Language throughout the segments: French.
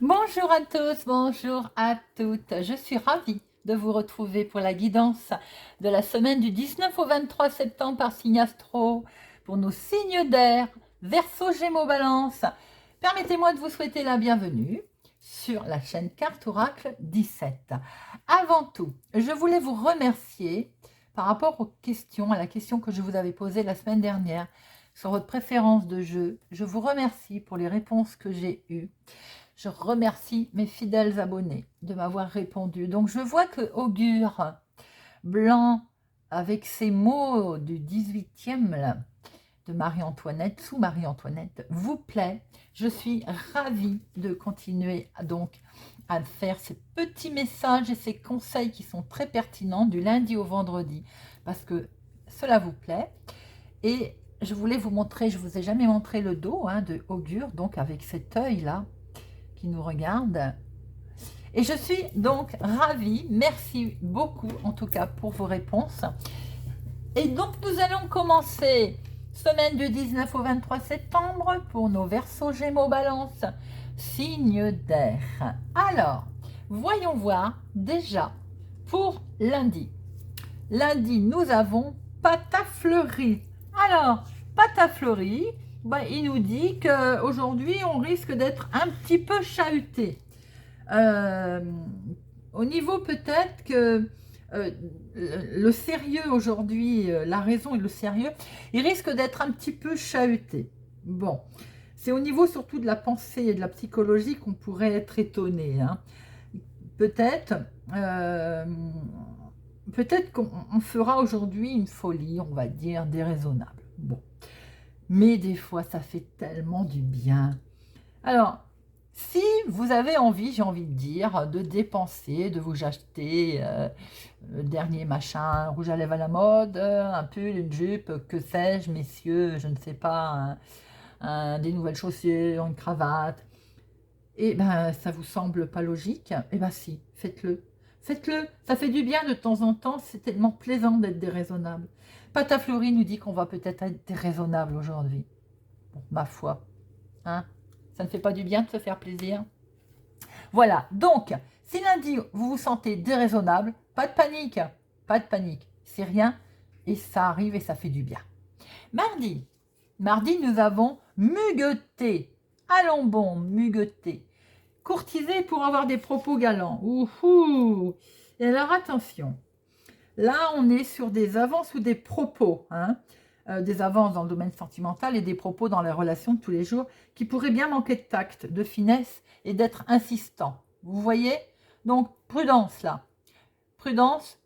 Bonjour à tous, bonjour à toutes. Je suis ravie de vous retrouver pour la guidance de la semaine du 19 au 23 septembre par signe astro pour nos signes d'air, Verseau, Gémeaux, Balance. Permettez-moi de vous souhaiter la bienvenue sur la chaîne Carte Oracle 17. Avant tout, je voulais vous remercier par rapport aux questions, à la question que je vous avais posée la semaine dernière sur votre préférence de jeu. Je vous remercie pour les réponses que j'ai eues. Je remercie mes fidèles abonnés de m'avoir répondu. Donc, je vois que Augure Blanc, avec ses mots du 18e là, de Marie-Antoinette, sous Marie-Antoinette, vous plaît. Je suis ravie de continuer donc à faire ces petits messages et ces conseils qui sont très pertinents du lundi au vendredi parce que cela vous plaît. Et je voulais vous montrer, je ne vous ai jamais montré le dos de Augure, donc avec cet œil-là, qui nous regarde. Et je suis donc ravie, merci beaucoup en tout cas pour vos réponses. Et donc nous allons commencer semaine du 19 au 23 septembre pour nos Verseaux, Gémeaux, Balance, signe d'air. Alors, voyons voir déjà pour lundi. Lundi, nous avons Patafleurie. Alors, Patafleurie, il nous dit qu'aujourd'hui, on risque d'être un petit peu chahuté. Au niveau peut-être que le sérieux aujourd'hui, la raison et le sérieux, il risque d'être un petit peu chahuté. Bon, c'est au niveau surtout de la pensée et de la psychologie qu'on pourrait être étonné. Peut-être qu'on fera aujourd'hui une folie, on va dire, déraisonnable. Bon. Mais des fois, ça fait tellement du bien. Alors, si vous avez envie, j'ai envie de dire, de dépenser, de vous acheter le dernier machin, rouge à lèvres à la mode, un pull, une jupe, que sais-je, messieurs, je ne sais pas, des nouvelles chaussures, une cravate, et ben ça vous semble pas logique, et ben si, faites-le. Faites-le, ça fait du bien de temps en temps, c'est tellement plaisant d'être déraisonnable. Patafleurie nous dit qu'on va peut-être être déraisonnable aujourd'hui. Bon, ma foi, ça ne fait pas du bien de se faire plaisir. Voilà, donc, si lundi vous vous sentez déraisonnable, pas de panique, c'est rien, et ça arrive et ça fait du bien. Mardi, nous avons mugueté. Allons bon, mugueté. Courtiser pour avoir des propos galants. Ouhou. Et alors attention, là on est sur des avances ou des propos, des avances dans le domaine sentimental et des propos dans les relations de tous les jours qui pourraient bien manquer de tact, de finesse et d'être insistant. Vous voyez? Donc prudence là, prudence.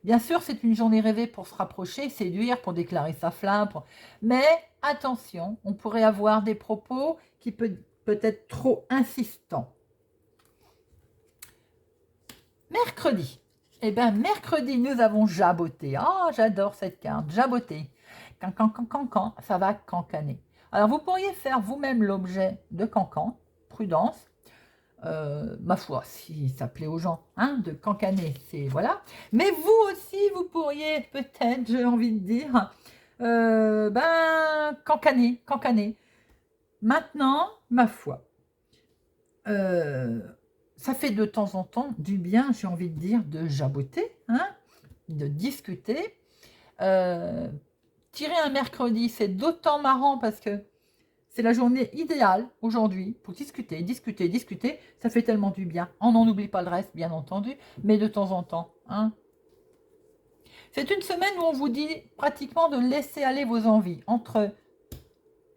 Bien sûr, c'est une journée rêvée pour se rapprocher, séduire, pour déclarer sa flamme, mais attention, on pourrait avoir des propos qui peut être trop insistants. Mercredi. Eh bien, mercredi, nous avons jaboté. Ah, j'adore cette carte, jaboté. Cancan, ça va cancaner. Alors, vous pourriez faire vous-même l'objet de cancan, prudence. Ma foi, si ça plaît aux gens, de cancaner, c'est voilà. Mais vous aussi, vous pourriez peut-être, j'ai envie de dire, cancaner. Maintenant, ma foi, ça fait de temps en temps du bien, j'ai envie de dire, de jaboter, de discuter. Tirer un mercredi, c'est d'autant marrant parce que c'est la journée idéale aujourd'hui pour discuter. Ça fait tellement du bien. On n'en oublie pas le reste, bien entendu, mais de temps en temps. C'est une semaine où on vous dit pratiquement de laisser aller vos envies. Entre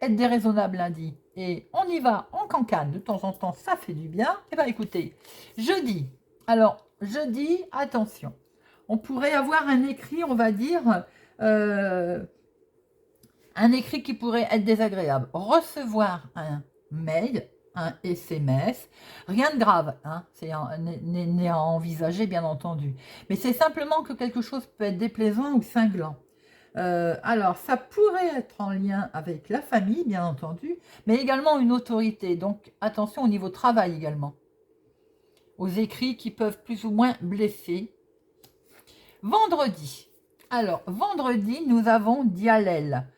être déraisonnable lundi et on y va, on cancane de temps en temps, ça fait du bien. Eh bien écoutez, jeudi. Alors, jeudi, attention. On pourrait avoir un écrit, on va dire... un écrit qui pourrait être désagréable. Recevoir un mail, un SMS. Rien de grave, hein, n'est à envisager, bien entendu. Mais c'est simplement que quelque chose peut être déplaisant ou cinglant. Alors, ça pourrait être en lien avec la famille, bien entendu, mais également une autorité. Donc, attention au niveau travail également. Aux écrits qui peuvent plus ou moins blesser. Vendredi. Alors, vendredi, nous avons Dialel.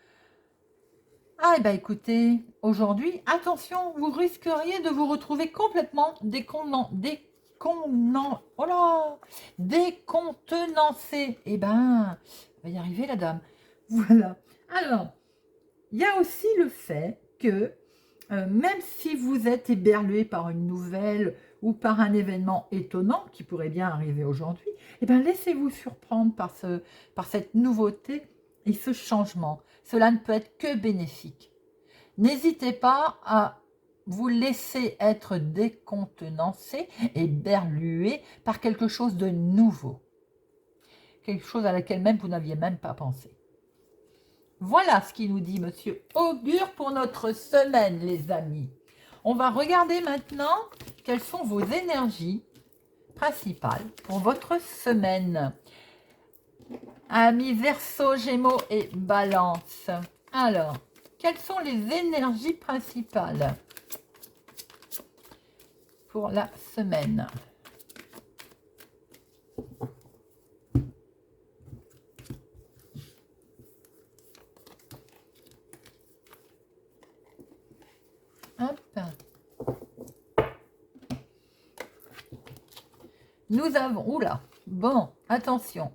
Ah, et ben écoutez, aujourd'hui, attention, vous risqueriez de vous retrouver complètement oh là, décontenancé. Eh ben, on va y arriver, la dame. Voilà. Alors, il y a aussi le fait que, même si vous êtes éberlué par une nouvelle ou par un événement étonnant qui pourrait bien arriver aujourd'hui, eh ben, laissez-vous surprendre par cette nouveauté et ce changement. Cela ne peut être que bénéfique. N'hésitez pas à vous laisser être décontenancé et berlué par quelque chose de nouveau. Quelque chose à laquelle même vous n'aviez même pas pensé. Voilà ce qu'il nous dit Monsieur Augure pour notre semaine, les amis. On va regarder maintenant quelles sont vos énergies principales pour votre semaine. Amis Verseau, Gémeaux et Balance. Alors, quelles sont les énergies principales pour la semaine? Hop. Nous avons... Oula. Bon, attention.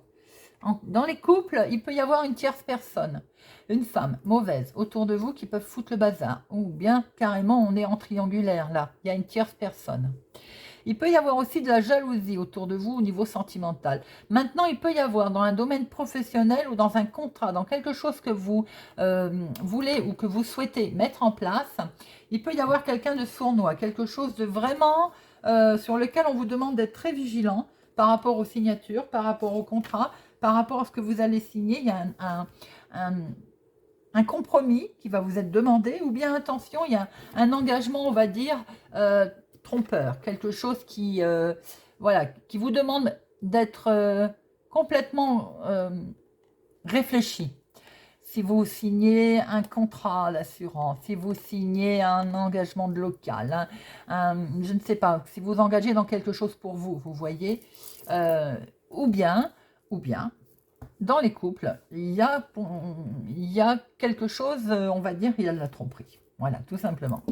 Dans les couples, il peut y avoir une tierce personne. Une femme mauvaise autour de vous qui peut foutre le bazar. Ou bien, carrément, on est en triangulaire, là. Il y a une tierce personne. Il peut y avoir aussi de la jalousie autour de vous au niveau sentimental. Maintenant, il peut y avoir dans un domaine professionnel ou dans un contrat, dans quelque chose que vous voulez ou que vous souhaitez mettre en place, il peut y avoir quelqu'un de sournois, quelque chose de vraiment sur lequel on vous demande d'être très vigilant par rapport aux signatures, par rapport au contrat, par rapport à ce que vous allez signer. Il y a un compromis qui va vous être demandé, ou bien attention, il y a un engagement, on va dire, trompeur, quelque chose qui, voilà, qui vous demande d'être complètement réfléchi. Si vous signez un contrat d'assurance, si vous signez un engagement de local, je ne sais pas, si vous engagez dans quelque chose pour vous, vous voyez, ou bien, dans les couples, il y a quelque chose, on va dire, il y a de la tromperie. Voilà, tout simplement.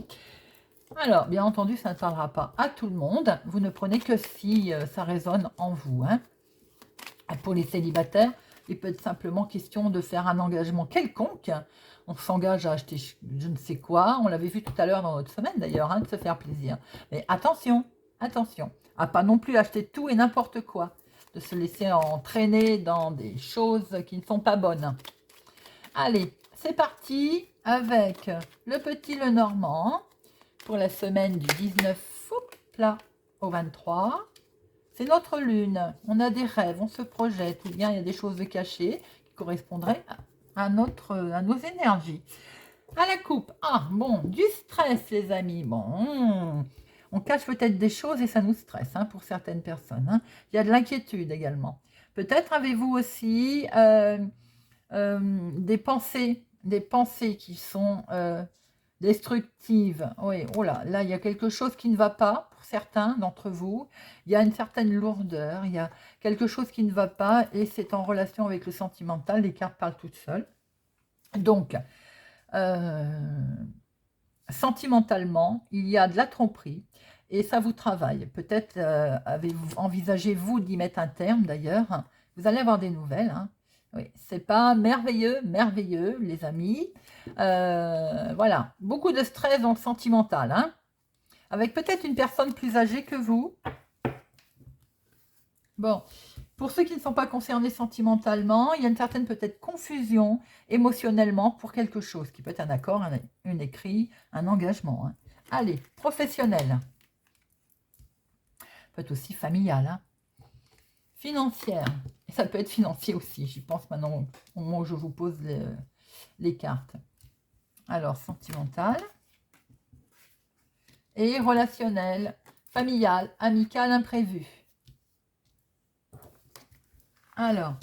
Alors, bien entendu, ça ne parlera pas à tout le monde. Vous ne prenez que si ça résonne en vous. Hein. Pour les célibataires, il peut être simplement question de faire un engagement quelconque. On s'engage à acheter je ne sais quoi. On l'avait vu tout à l'heure dans notre semaine d'ailleurs, hein, de se faire plaisir. Mais attention, attention, à pas non plus acheter tout et n'importe quoi. De se laisser entraîner dans des choses qui ne sont pas bonnes. Allez, c'est parti avec le petit Lenormand pour la semaine du 19 là, au 23. C'est notre lune. On a des rêves, on se projette. Ou bien il y a des choses cachées qui correspondraient à nos énergies. À la coupe. Ah, bon, du stress, les amis. Bon, on cache peut-être des choses et ça nous stresse pour certaines personnes. Hein. Il y a de l'inquiétude également. Peut-être avez-vous aussi des pensées qui sont destructives. Oui, oh là, il y a quelque chose qui ne va pas pour certains d'entre vous. Il y a une certaine lourdeur, il y a quelque chose qui ne va pas et c'est en relation avec le sentimental. Les cartes parlent toutes seules. Donc, sentimentalement, il y a de la tromperie et ça vous travaille. Peut-être envisagez-vous d'y mettre un terme d'ailleurs. Vous allez avoir des nouvelles. Hein. Oui, c'est pas merveilleux, les amis. Voilà, beaucoup de stress dans le sentimental. Hein. Avec peut-être une personne plus âgée que vous. Bon, pour ceux qui ne sont pas concernés sentimentalement, il y a une certaine peut-être confusion émotionnellement pour quelque chose, qui peut être un accord, un écrit, un engagement. Hein. Allez, professionnel. Peut être aussi familial. Hein. Financière. Et ça peut être financier aussi, j'y pense maintenant au moment où je vous pose les cartes. Alors, sentimental. et relationnel, familial, amical, imprévu. Alors,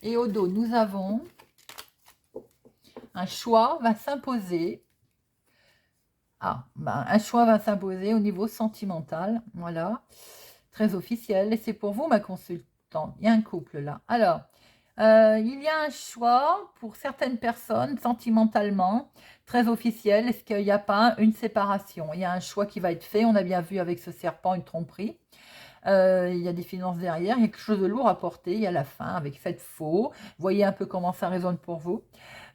et au dos, nous avons un choix va s'imposer. Un choix va s'imposer au niveau sentimental. Voilà, très officiel. Et c'est pour vous, ma consultante. Il y a un couple là. Alors, il y a un choix pour certaines personnes sentimentalement, très officiel. Est-ce qu'il n'y a pas une séparation? Il y a un choix qui va être fait. On a bien vu avec ce serpent une tromperie. Il y a des finances derrière, il y a quelque chose de lourd à porter, il y a la fin avec faites faux. Voyez un peu comment ça résonne pour vous.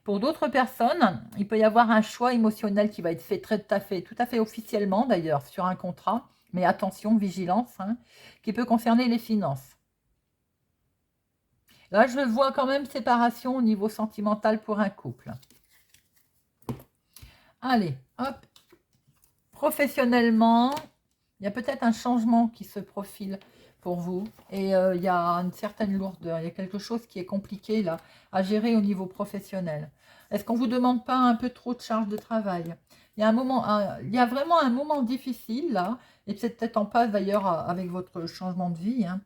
Pour d'autres personnes, il peut y avoir un choix émotionnel qui va être fait tout à fait officiellement d'ailleurs sur un contrat, mais attention, vigilance, hein, qui peut concerner les finances. Là, je vois quand même séparation au niveau sentimental pour un couple. Allez, hop. Professionnellement, il y a peut-être un changement qui se profile pour vous. Et il y a une certaine lourdeur. Il y a quelque chose qui est compliqué là à gérer au niveau professionnel. Est-ce qu'on ne vous demande pas un peu trop de charge de travail? Il y a un moment, il y a vraiment un moment difficile là. Et c'est peut-être en passe d'ailleurs avec votre changement de vie. Hein.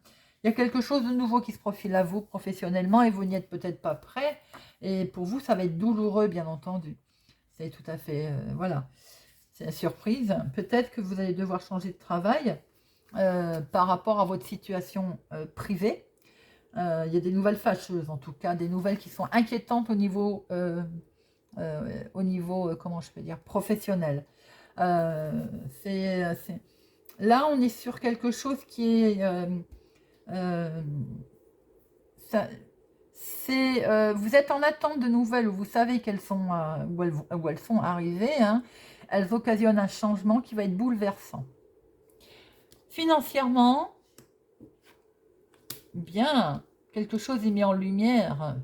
Il y a quelque chose de nouveau qui se profile à vous professionnellement et vous n'y êtes peut-être pas prêt. Et pour vous, ça va être douloureux, bien entendu. C'est tout à fait... voilà. C'est la surprise. Peut-être que vous allez devoir changer de travail par rapport à votre situation privée. Il y a des nouvelles fâcheuses, en tout cas, des nouvelles qui sont inquiétantes comment je peux dire, professionnel. Là, on est sur quelque chose qui est... vous êtes en attente de nouvelles où vous savez qu'elles sont, où elles sont arrivées. Hein. Elles occasionnent un changement qui va être bouleversant. Financièrement, bien, quelque chose est mis en lumière.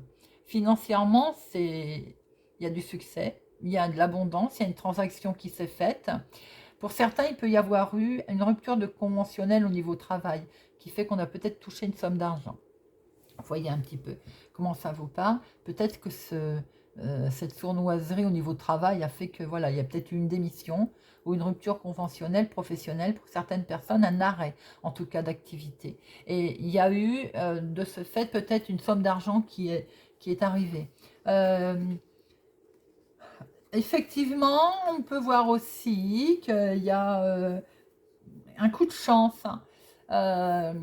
Financièrement, il y a du succès, il y a de l'abondance, il y a une transaction qui s'est faite. Pour certains, il peut y avoir eu une rupture de conventionnel au niveau travail, qui fait qu'on a peut-être touché une somme d'argent. Vous voyez un petit peu comment ça vous parle. Peut-être que cette sournoiserie au niveau travail a fait que voilà, il y a peut-être eu une démission ou une rupture conventionnelle, professionnelle, pour certaines personnes, un arrêt en tout cas d'activité. Et il y a eu de ce fait peut-être une somme d'argent qui est arrivée. Effectivement, on peut voir aussi qu'il y a un coup de chance. Hein.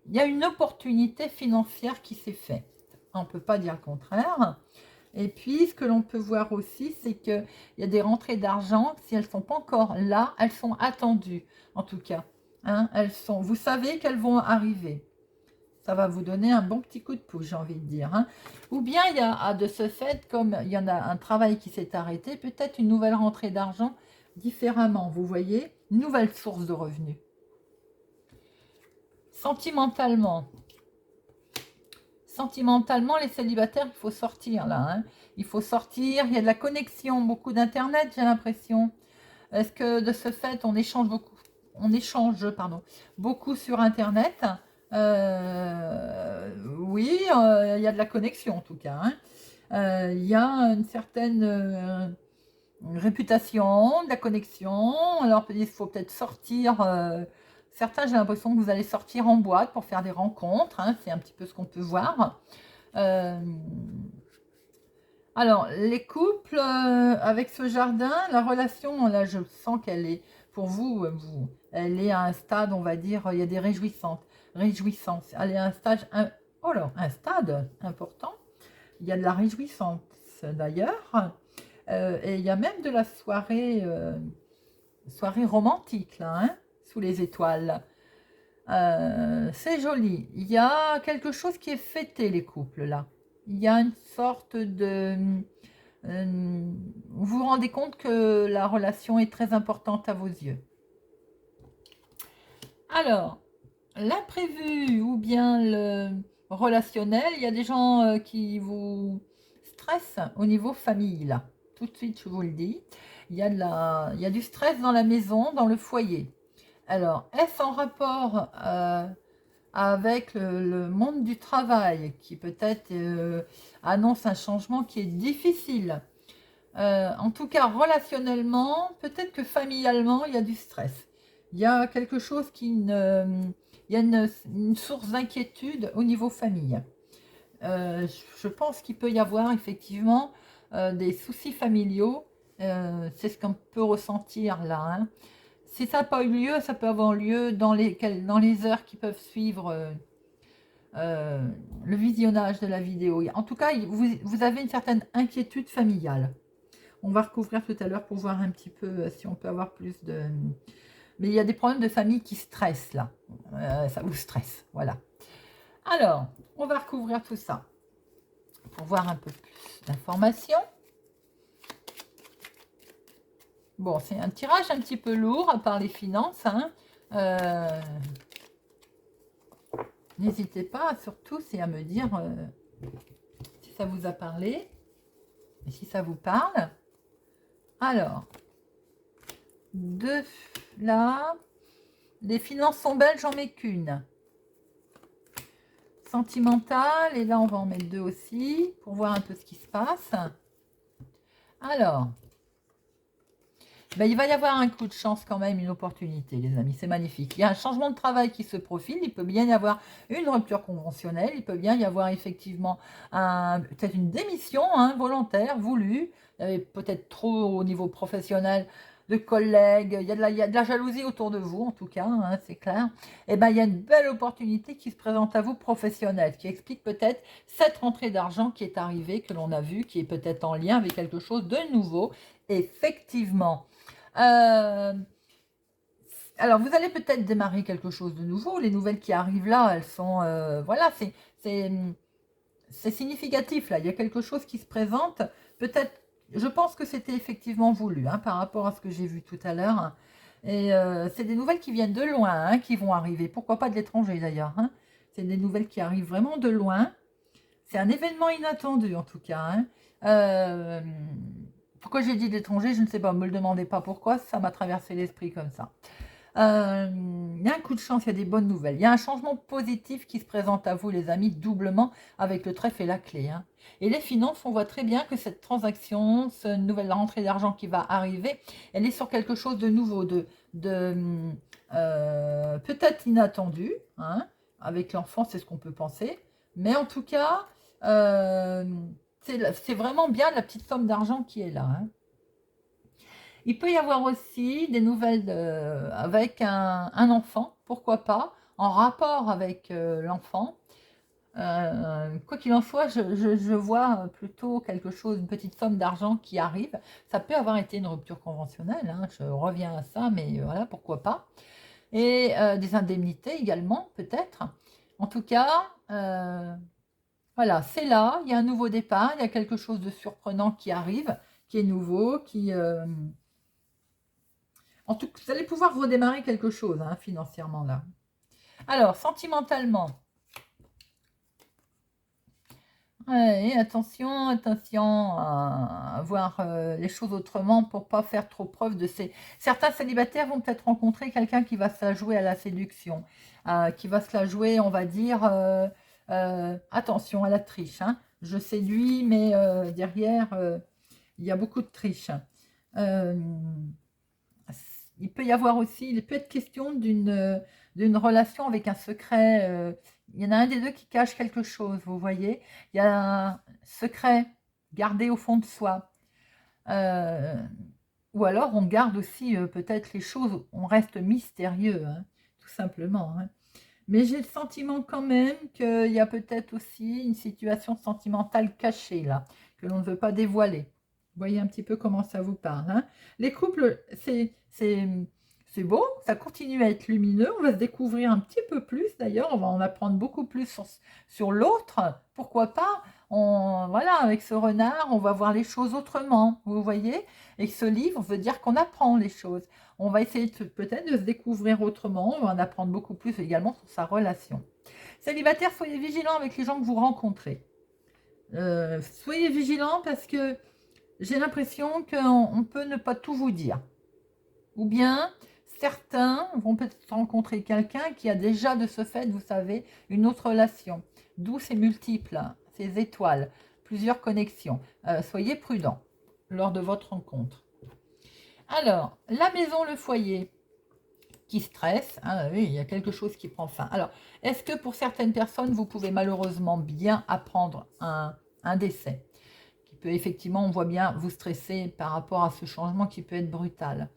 Il y a une opportunité financière qui s'est faite. On ne peut pas dire le contraire. Et puis, ce que l'on peut voir aussi, c'est qu'il y a des rentrées d'argent. Si elles ne sont pas encore là, elles sont attendues, en tout cas. Hein, vous savez qu'elles vont arriver. Ça va vous donner un bon petit coup de pouce, j'ai envie de dire. Hein. Ou bien, il y a de ce fait, comme il y en a un travail qui s'est arrêté, peut-être une nouvelle rentrée d'argent différemment. Vous voyez, une nouvelle source de revenus. Sentimentalement, les célibataires, il faut sortir là. Hein. Il faut sortir, il y a de la connexion, beaucoup d'internet, j'ai l'impression. Est-ce que de ce fait, on échange beaucoup sur internet? Oui, il y a de la connexion en tout cas. Hein. Il y a une certaine réputation, de la connexion. Alors il faut peut-être sortir. Certains, j'ai l'impression que vous allez sortir en boîte pour faire des rencontres. Hein, c'est un petit peu ce qu'on peut voir. Alors, les couples avec ce jardin, la relation, là, je sens qu'elle est, pour vous, elle est à un stade, on va dire, il y a des réjouissances. Elle est à un stade important. Il y a de la réjouissance, d'ailleurs. Et il y a même de la soirée romantique, là, hein, sous les étoiles. C'est joli. Il y a quelque chose qui est fêté, les couples, là. Il y a une sorte de... vous vous rendez compte que la relation est très importante à vos yeux. Alors, l'imprévu ou bien le relationnel, il y a des gens qui vous stressent au niveau famille, là. Tout de suite, je vous le dis. Il y a du stress dans la maison, dans le foyer. Alors, est-ce en rapport avec le monde du travail qui peut-être annonce un changement qui est difficile? En tout cas, relationnellement, peut-être que familialement, il y a du stress. Il y a quelque chose qui ne... Il y a une source d'inquiétude au niveau famille. Je pense qu'il peut y avoir effectivement des soucis familiaux. C'est ce qu'on peut ressentir là, hein. Si ça n'a pas eu lieu, ça peut avoir lieu dans les heures qui peuvent suivre le visionnage de la vidéo. En tout cas, vous avez une certaine inquiétude familiale. On va recouvrir tout à l'heure pour voir un petit peu si on peut avoir plus de... Mais il y a des problèmes de famille qui stressent là. Ça vous stresse, voilà. Alors, on va recouvrir tout ça pour voir un peu plus d'informations. Bon, c'est un tirage un petit peu lourd, à part les finances, hein. N'hésitez pas, surtout, c'est à me dire si ça vous a parlé et si ça vous parle. Alors, de là, les finances sont belles, j'en mets qu'une. Sentimentale, et là, on va en mettre deux aussi pour voir un peu ce qui se passe. Alors, ben, il va y avoir un coup de chance quand même, une opportunité, les amis, c'est magnifique. Il y a un changement de travail qui se profile, il peut bien y avoir une rupture conventionnelle, il peut bien y avoir effectivement peut-être une démission volontaire, voulue, peut-être trop au niveau professionnel, de collègues, il y a de la jalousie autour de vous en tout cas, hein, c'est clair. Et ben il y a une belle opportunité qui se présente à vous professionnelle, qui explique peut-être cette rentrée d'argent qui est arrivée, que l'on a vue, qui est peut-être en lien avec quelque chose de nouveau, effectivement. Alors, vous allez peut-être démarrer quelque chose de nouveau. Les nouvelles qui arrivent là, elles sont... voilà, c'est significatif, là. Il y a quelque chose qui se présente. Peut-être, je pense que c'était effectivement voulu, par rapport à ce que j'ai vu tout à l'heure. Et c'est des nouvelles qui viennent de loin, qui vont arriver. Pourquoi pas de l'étranger, d'ailleurs, hein. C'est des nouvelles qui arrivent vraiment de loin. C'est un événement inattendu, en tout cas, pourquoi j'ai dit d'étranger, je ne sais pas, me le demandez pas pourquoi, ça m'a traversé l'esprit comme ça. Il y a un coup de chance, il y a des bonnes nouvelles. Il y a un changement positif qui se présente à vous, les amis, doublement avec le trèfle et la clé. Et les finances, on voit très bien que cette transaction, cette nouvelle rentrée d'argent qui va arriver, elle est sur quelque chose de nouveau, peut-être inattendu. Avec l'enfant, c'est ce qu'on peut penser. Mais en tout cas, c'est vraiment bien la petite somme d'argent qui est là. Il peut y avoir aussi des nouvelles avec un enfant, pourquoi pas, en rapport avec l'enfant. Quoi qu'il en soit, je vois plutôt quelque chose, une petite somme d'argent qui arrive. Ça peut avoir été une rupture conventionnelle, je reviens à ça, mais voilà, pourquoi pas. Et des indemnités également, peut-être. En tout cas, voilà, c'est là, il y a un nouveau départ, il y a quelque chose de surprenant qui arrive, qui est nouveau, en tout cas, vous allez pouvoir redémarrer quelque chose financièrement là. Alors, sentimentalement. Ouais, attention à voir les choses autrement pour pas faire trop preuve de ces... Certains célibataires vont peut-être rencontrer quelqu'un qui va se la jouer à la séduction, qui va se la jouer, on va dire, attention à la triche. Je séduis, mais derrière, il y a beaucoup de triche. Il peut y avoir aussi, il peut être question d'une relation avec un secret. Il y en a un des deux qui cache quelque chose, vous voyez. Il y a un secret gardé au fond de soi. Ou alors on garde aussi peut-être les choses, on reste mystérieux, tout simplement. Mais j'ai le sentiment quand même qu'il y a peut-être aussi une situation sentimentale cachée là, que l'on ne veut pas dévoiler. Vous voyez un petit peu comment ça vous parle. Les couples, c'est beau, ça continue à être lumineux, on va se découvrir un petit peu plus d'ailleurs, on va en apprendre beaucoup plus sur l'autre, pourquoi pas, voilà, avec ce renard, on va voir les choses autrement, vous voyez, et ce livre veut dire qu'on apprend les choses. On va essayer peut-être de se découvrir autrement, on va en apprendre beaucoup plus également sur sa relation. Célibataire, soyez vigilants avec les gens que vous rencontrez. Soyez vigilants parce que j'ai l'impression qu'on peut ne pas tout vous dire. Ou bien, certains vont peut-être rencontrer quelqu'un qui a déjà de ce fait, vous savez, une autre relation. D'où ces multiples, ces étoiles, plusieurs connexions. Soyez prudents. lors de votre rencontre. Alors, la maison, le foyer qui stresse, hein, oui, il y a quelque chose qui prend fin. Alors, est-ce que pour certaines personnes, vous pouvez malheureusement bien apprendre un décès qui peut effectivement, on voit bien, vous stresser par rapport à ce changement qui peut être brutal.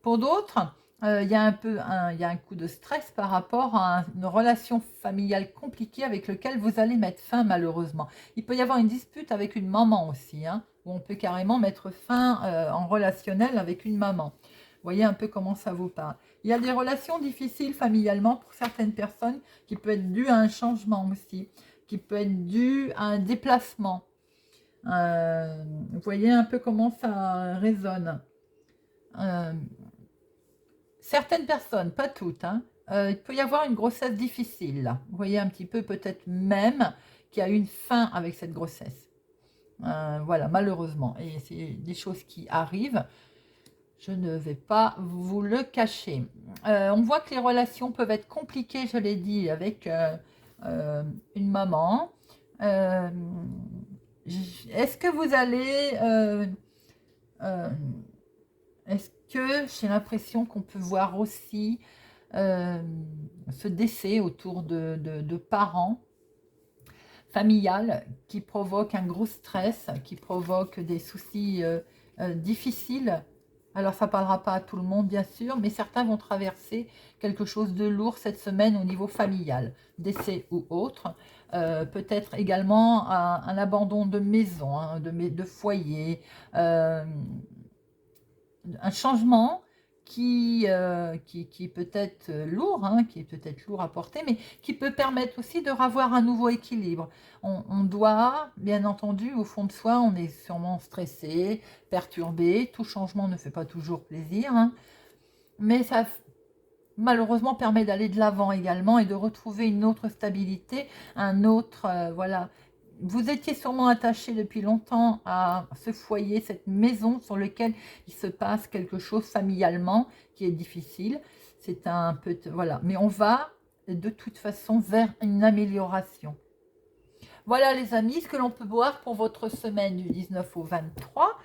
Pour d'autres, il y a un coup de stress par rapport à une relation familiale compliquée avec laquelle vous allez mettre fin malheureusement. Il peut y avoir une dispute avec une maman aussi, hein, où on peut carrément mettre fin en relationnel avec une maman. Vous voyez un peu comment ça vous parle. Il y a des relations difficiles familialement pour certaines personnes qui peut être dû à un changement aussi, qui peut être dû à un déplacement. Vous voyez un peu comment ça résonne. Certaines personnes, pas toutes, hein, il peut y avoir une grossesse difficile, là. Vous voyez un petit peu peut-être même qu'il y a eu une fin avec cette grossesse. Voilà, malheureusement. Et c'est des choses qui arrivent. Je ne vais pas vous le cacher. On voit que les relations peuvent être compliquées, je l'ai dit, avec une maman. Est-ce que vous allez... est-ce que j'ai l'impression qu'on peut voir aussi ce décès autour de parents familiales qui provoquent un gros stress, qui provoquent des soucis difficiles. Alors ça ne parlera pas à tout le monde bien sûr, mais certains vont traverser quelque chose de lourd cette semaine au niveau familial, décès ou autre. Peut-être également un abandon de maison, hein, de foyer, un changement qui peut être lourd, hein, qui est peut-être lourd à porter, mais qui peut permettre aussi de revoir un nouveau équilibre. On doit, bien entendu, au fond de soi, on est sûrement stressé, perturbé, tout changement ne fait pas toujours plaisir, hein, mais ça malheureusement permet d'aller de l'avant également et de retrouver une autre stabilité, un autre, voilà. Vous étiez sûrement attaché depuis longtemps à ce foyer, cette maison sur laquelle il se passe quelque chose familialement qui est difficile. C'est un peu, voilà. Mais on va de toute façon vers une amélioration. Voilà les amis, ce que l'on peut voir pour votre semaine du 19 au 23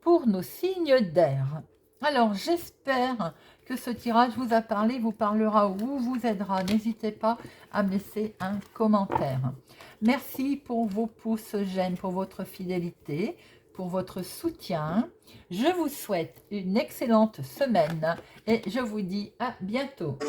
pour nos signes d'air. Alors j'espère que ce tirage vous a parlé, vous parlera ou vous aidera. N'hésitez pas à me laisser un commentaire. Merci pour vos pouces j'aime, pour votre fidélité, pour votre soutien. Je vous souhaite une excellente semaine et je vous dis à bientôt.